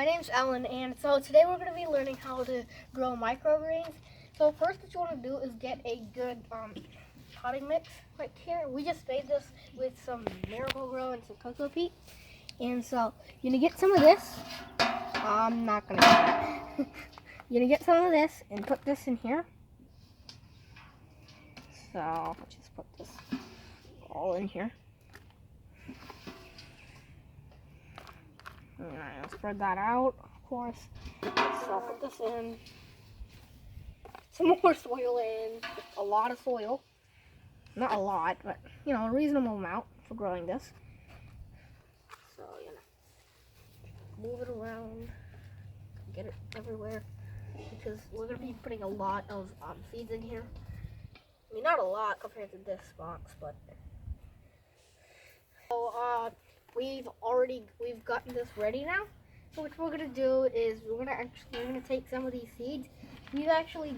my name's Ellen, and so today we're going to be learning how to grow microgreens. So first what you want to do is get a good potting mix right here. We just made this with some Microgreens and some cocoa peat. And so you're going to get some of this. I'm not going to do that. You're going to get some of this and put this in here. So I'll just put this all in here. Alright, I'll spread that out, of course. So I'll put this in. Some more soil in. A lot of soil. Not a lot, but, you know, a reasonable amount for growing this. So, you know, move it around. Get it everywhere. Because we're going to be putting a lot of seeds in here. I mean, not a lot compared to this box, but... So, we've gotten this ready now. So what we're gonna do is we're gonna take some of these seeds. We've actually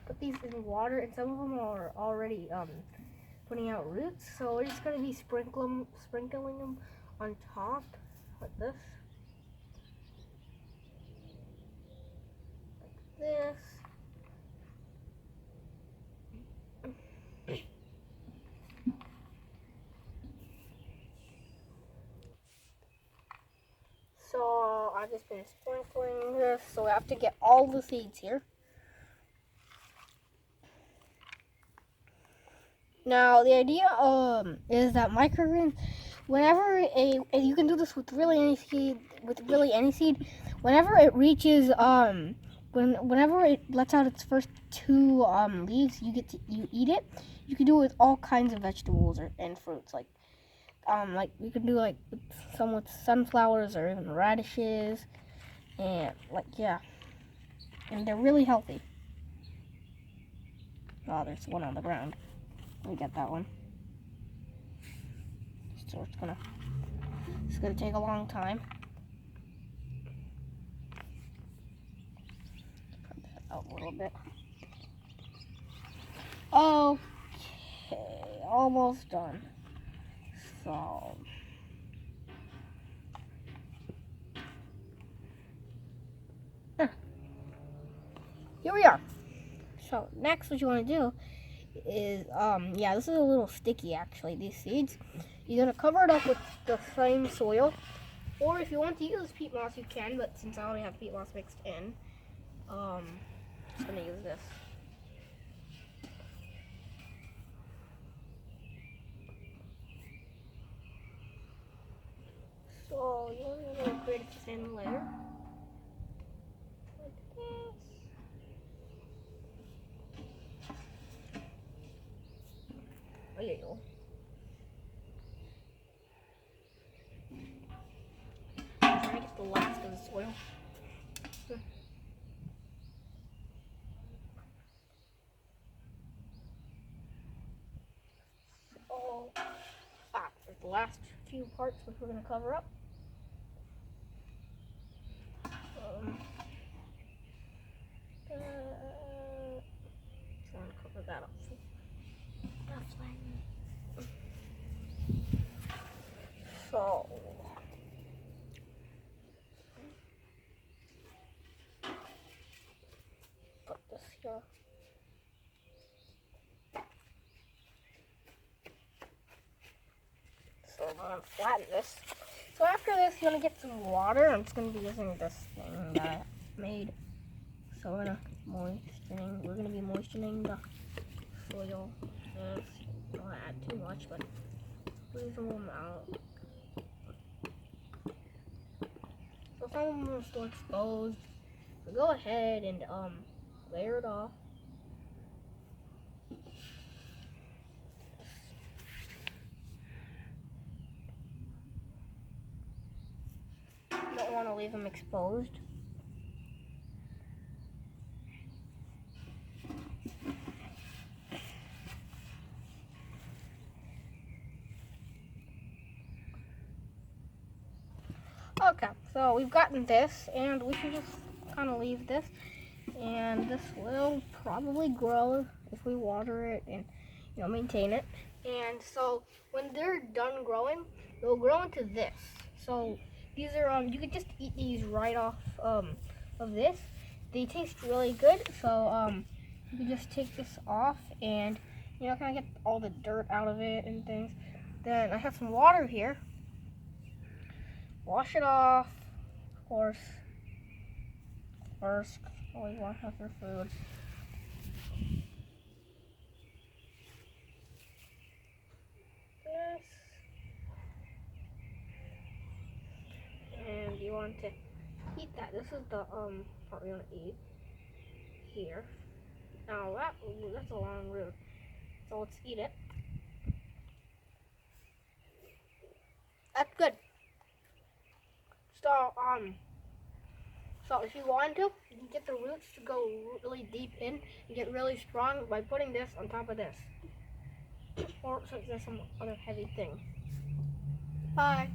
put these in water, and some of them are already putting out roots. So we're just gonna be sprinkling them on top like this, like this. So I've just been sprinkling this, so I have to get all the seeds here. Now the idea is that microgreens, you can do this with really any seed, whenever it reaches whenever it lets out its first two leaves, you eat it. You can do it with all kinds of vegetables and fruits, like you can do like some with sunflowers or even radishes, and and they're really healthy. Oh, there's one on the ground. Let me get that one. So it's gonna take a long time. Cut that out a little bit. Okay, almost done. So here we are. So next what you want to do is this is a little sticky actually, these seeds. You're gonna cover it up with the same soil, or if you want to use peat moss you can, but since I already have peat moss mixed in, I'm just gonna use this. So you're gonna create a thin layer like this. Oh, yeah, you go. I'm trying to get the last of the soil. There's the last few parts which we're going to cover up. So I'm going to cover that up. So put this here. So I'm going to flatten this. So after this, you're going to get some water. I'm just going to be using this thing that I made. So we're going to be moistening the soil. Don't add too much, but reasonable amount. So some of them are still exposed. So go ahead and layer it off. Don't want to leave them exposed. Okay, so we've gotten this, and we should just kind of leave this, and this will probably grow if we water it and maintain it. And so when they're done growing, they'll grow into this. So These are you could just eat these right off of this. They taste really good, so you can just take this off and kind of get all the dirt out of it and things. Then I have some water here. Wash it off, of course. First, always wash off your food. This. And you want to eat that. This is the part we want to eat here. Now that's a long root. So let's eat it. That's good. So if you want to, you can get the roots to go really deep in and get really strong by putting this on top of this. Or so there's some other heavy thing. Bye.